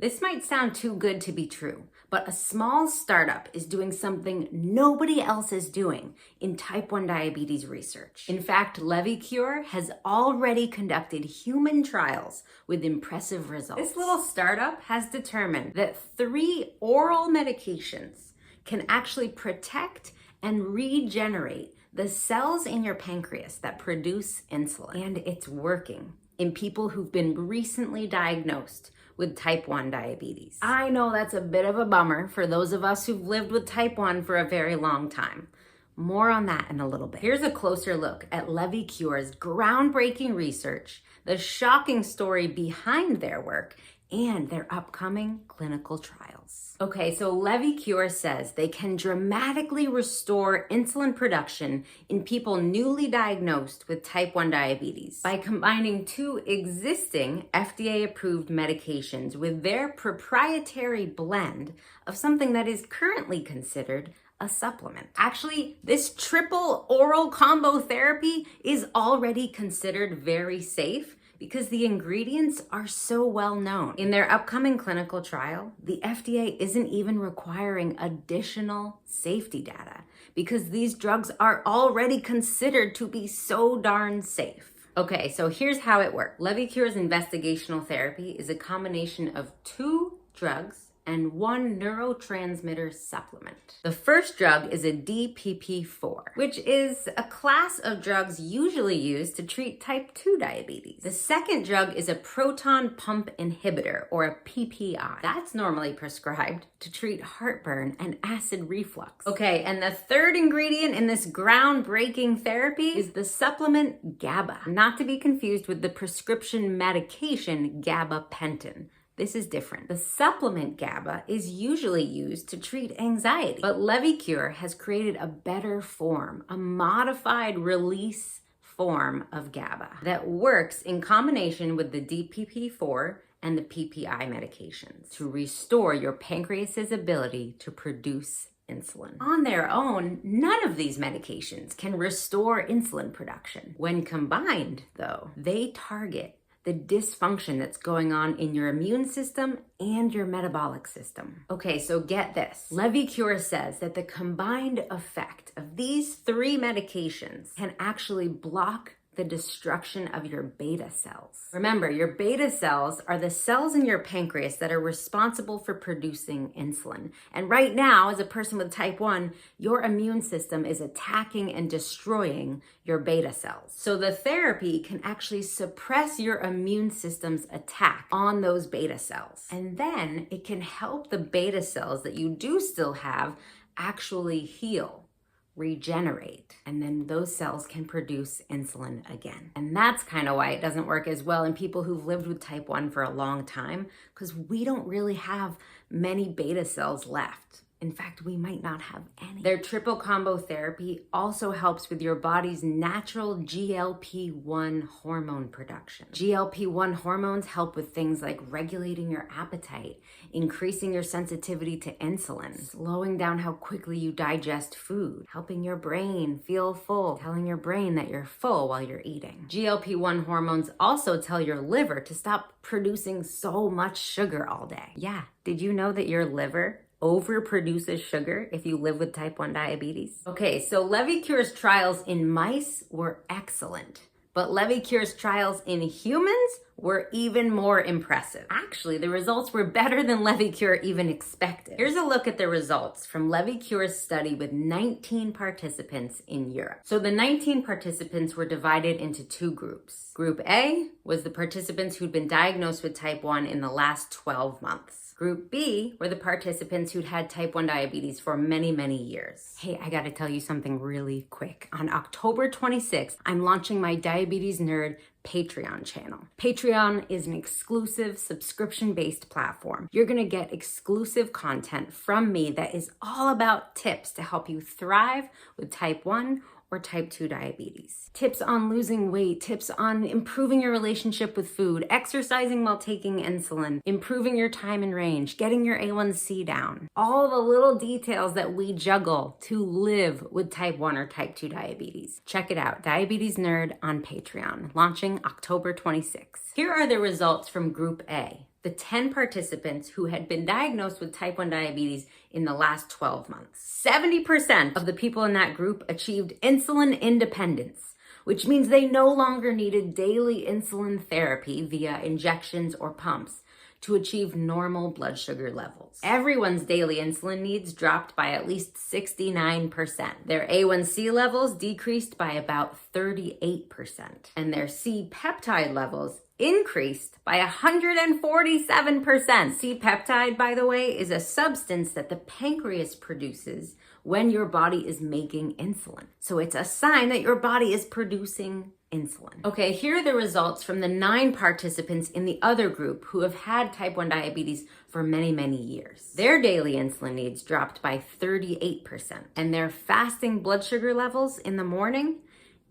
This might sound too good to be true, but a small startup is doing something nobody else is doing in type 1 diabetes research. In fact, Levicure has already conducted human trials with impressive results. This little startup has determined that 3 oral medications can actually protect and regenerate the cells in your pancreas that produce insulin. And it's working in people who've been recently diagnosed with type 1 diabetes. I know that's a bit of a bummer for those of us who've lived with type 1 for a very long time. More on that in a little bit. Here's a closer look at Levicure's groundbreaking research, the shocking story behind their work, and their upcoming clinical trials. Okay, so Levicure says they can dramatically restore insulin production in people newly diagnosed with type 1 diabetes by combining 2 existing FDA-approved medications with their proprietary blend of something that is currently considered a supplement. Actually, this triple oral combo therapy is already considered very safe because the ingredients are so well known. In their upcoming clinical trial, the FDA isn't even requiring additional safety data because these drugs are already considered to be so darn safe. Okay, so here's how it works. Levicure's investigational therapy is a combination of 2 drugs and 1 neurotransmitter supplement. The first drug is a DPP-4, which is a class of drugs usually used to treat type 2 diabetes. The second drug is a proton pump inhibitor, or a PPI. That's normally prescribed to treat heartburn and acid reflux. Okay, and the third ingredient in this groundbreaking therapy is the supplement GABA, not to be confused with the prescription medication gabapentin. This is different. The supplement GABA is usually used to treat anxiety, but Levicure has created a better form, a modified release form of GABA that works in combination with the DPP-4 and the PPI medications to restore your pancreas's ability to produce insulin. On their own, none of these medications can restore insulin production. When combined, though, they target the dysfunction that's going on in your immune system and your metabolic system. Okay, so get this. Levicure says that the combined effect of these 3 medications can actually block the destruction of your beta cells. Remember, your beta cells are the cells in your pancreas that are responsible for producing insulin. And right now, as a person with type 1, your immune system is attacking and destroying your beta cells. So the therapy can actually suppress your immune system's attack on those beta cells. And then it can help the beta cells that you do still have actually heal, regenerate, and then those cells can produce insulin again. And that's kind of why it doesn't work as well in people who've lived with type 1 for a long time, because we don't really have many beta cells left. In fact, we might not have any. Their triple combo therapy also helps with your body's natural GLP-1 hormone production. GLP-1 hormones help with things like regulating your appetite, increasing your sensitivity to insulin, slowing down how quickly you digest food, helping your brain feel full, telling your brain that you're full while you're eating. GLP-1 hormones also tell your liver to stop producing so much sugar all day. Yeah, did you know that your liver overproduces sugar if you live with type 1 diabetes? Okay, so Levicure's trials in mice were excellent, but Levicure's trials in humans were even more impressive. Actually, the results were better than Levicure even expected. Here's a look at the results from Levicure's study with 19 participants in Europe. So the 19 participants were divided into 2 groups. Group A was the participants who'd been diagnosed with type 1 in the last 12 months. Group B were the participants who'd had type 1 diabetes for many, many years. Hey, I gotta tell you something really quick. On October 26th, I'm launching my Diabetes Nerd Patreon channel. Patreon is an exclusive subscription-based platform. You're gonna get exclusive content from me that is all about tips to help you thrive with type 1 or type 2 diabetes. Tips on losing weight, tips on improving your relationship with food, exercising while taking insulin, improving your time in range, getting your A1C down. All the little details that we juggle to live with type 1 or type 2 diabetes. Check it out, Diabetes Nerd on Patreon, launching October 26th. Here are the results from Group A. the 10 participants who had been diagnosed with type 1 diabetes in the last 12 months. 70% of the people in that group achieved insulin independence, which means they no longer needed daily insulin therapy via injections or pumps to achieve normal blood sugar levels. Everyone's daily insulin needs dropped by at least 69%. Their A1C levels decreased by about 38%, and their C-peptide levels increased by 147%. C-peptide, by the way, is a substance that the pancreas produces when your body is making insulin. So it's a sign that your body is producing insulin. Okay, here are the results from the 9 participants in the other group who have had type 1 diabetes for many, many years. Their daily insulin needs dropped by 38%, and their fasting blood sugar levels in the morning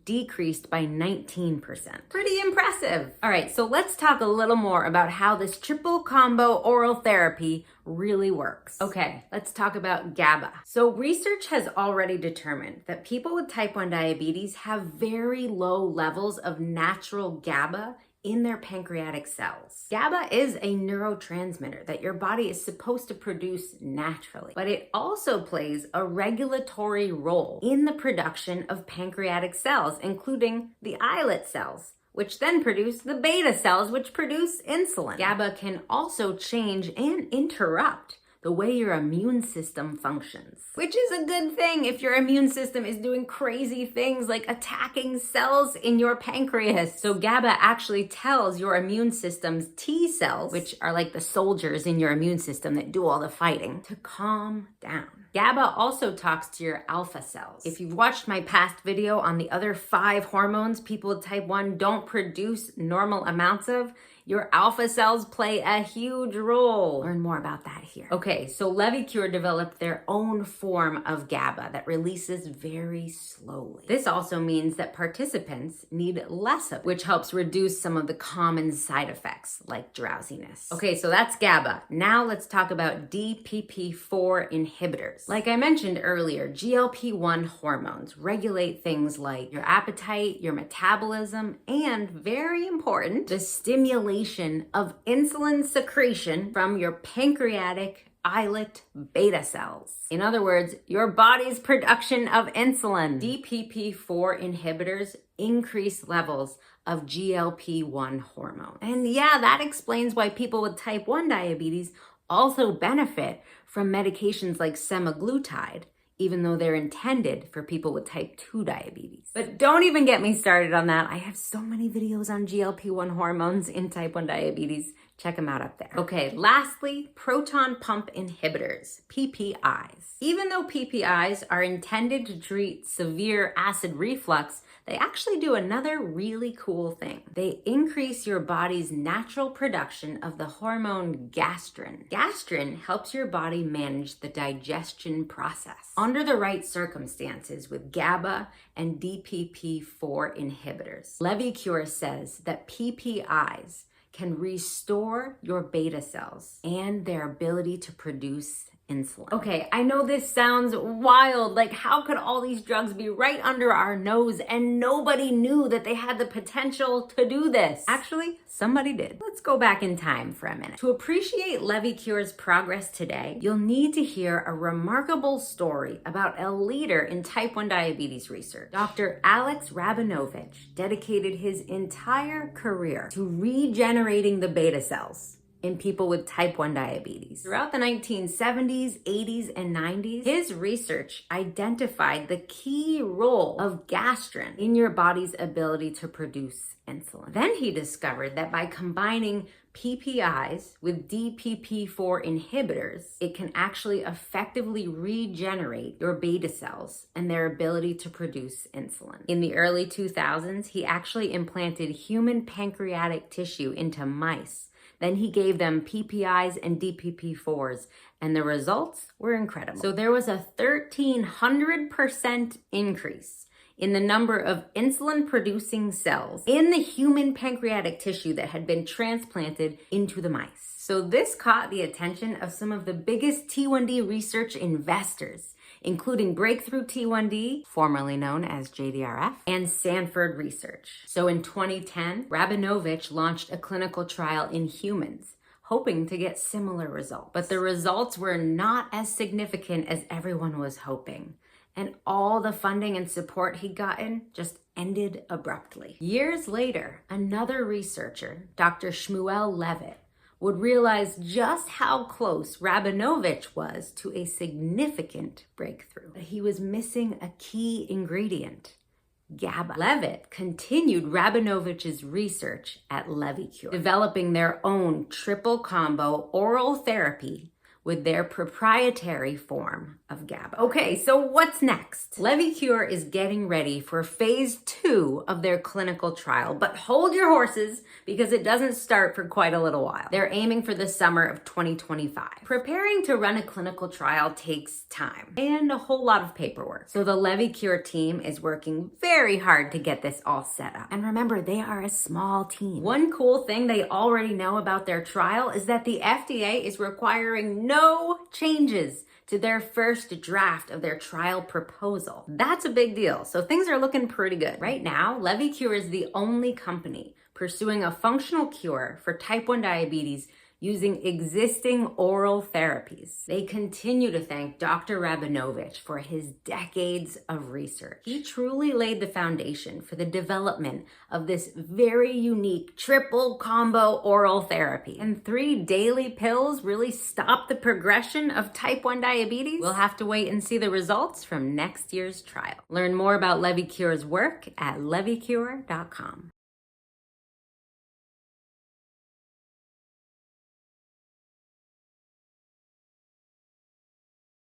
decreased by 19%. Pretty impressive. All right, so let's talk a little more about how this triple combo oral therapy really works. Okay, let's talk about GABA. So research has already determined that people with type 1 diabetes have very low levels of natural GABA in their pancreatic cells. GABA is a neurotransmitter that your body is supposed to produce naturally, but it also plays a regulatory role in the production of pancreatic cells, including the islet cells, which then produce the beta cells, which produce insulin. GABA can also change and interrupt the way your immune system functions, which is a good thing if your immune system is doing crazy things like attacking cells in your pancreas. So GABA actually tells your immune system's T cells, which are like the soldiers in your immune system that do all the fighting, to calm down. GABA also talks to your alpha cells. If you've watched my past video on the other 5 hormones people with type 1 don't produce normal amounts of, your alpha cells play a huge role. Learn more about that here. Okay, so Levicure developed their own form of GABA that releases very slowly. This also means that participants need less of it, which helps reduce some of the common side effects like drowsiness. Okay, so that's GABA. Now let's talk about DPP-4 inhibitors. Like I mentioned earlier, GLP-1 hormones regulate things like your appetite, your metabolism, and very important, the stimulation of insulin secretion from your pancreatic islet beta cells. In other words, your body's production of insulin. DPP-4 inhibitors increase levels of GLP-1 hormone. And yeah, that explains why people with type 1 diabetes also benefit from medications like semaglutide, even though they're intended for people with type 2 diabetes. But don't even get me started on that. I have so many videos on GLP-1 hormones in type 1 diabetes. Check them out up there. Okay, lastly, proton pump inhibitors, PPIs. Even though PPIs are intended to treat severe acid reflux, they actually do another really cool thing. They increase your body's natural production of the hormone gastrin. Gastrin helps your body manage the digestion process. Under the right circumstances with GABA and DPP-4 inhibitors, Levicure says that PPIs can restore your beta cells and their ability to produce insulin. Okay, I know this sounds wild. Like, how could all these drugs be right under our nose and nobody knew that they had the potential to do this? Actually, somebody did. Let's go back in time for a minute. To appreciate Levicure's progress today, you'll need to hear a remarkable story about a leader in type 1 diabetes research. Dr. Alex Rabinovich dedicated his entire career to regenerating the beta cells in people with type 1 diabetes. Throughout the 1970s, 80s, and 90s, his research identified the key role of gastrin in your body's ability to produce insulin. Then he discovered that by combining PPIs with DPP-4 inhibitors, it can actually effectively regenerate your beta cells and their ability to produce insulin. In the early 2000s, he actually implanted human pancreatic tissue into mice. Then he gave them PPIs and DPP-4s, and the results were incredible. So there was a 1,300% increase in the number of insulin-producing cells in the human pancreatic tissue that had been transplanted into the mice. So this caught the attention of some of the biggest T1D research investors, including Breakthrough T1D, formerly known as JDRF, and Sanford Research. So in 2010, Rabinovich launched a clinical trial in humans, hoping to get similar results. But the results were not as significant as everyone was hoping. And all the funding and support he'd gotten just ended abruptly. Years later, another researcher, Dr. Shmuel Levitt, would realize just how close Rabinovich was to a significant breakthrough. But he was missing a key ingredient: GABA. Levitt continued Rabinovich's research at Levicure, developing their own triple combo oral therapy with their proprietary form of GABA. Okay, so what's next? Levicure is getting ready for phase 2 of their clinical trial, but hold your horses because it doesn't start for quite a little while. They're aiming for the summer of 2025. Preparing to run a clinical trial takes time and a whole lot of paperwork. So the Levicure team is working very hard to get this all set up. And remember, they are a small team. One cool thing they already know about their trial is that the FDA is requiring no changes to their first draft of their trial proposal. That's a big deal, so things are looking pretty good. Right now, Levicure is the only company pursuing a functional cure for type 1 diabetes using existing oral therapies. They continue to thank Dr. Rabinovich for his decades of research. He truly laid the foundation for the development of this very unique triple combo oral therapy. And 3 daily pills really stop the progression of type 1 diabetes? We'll have to wait and see the results from next year's trial. Learn more about Levicure's work at levicure.com.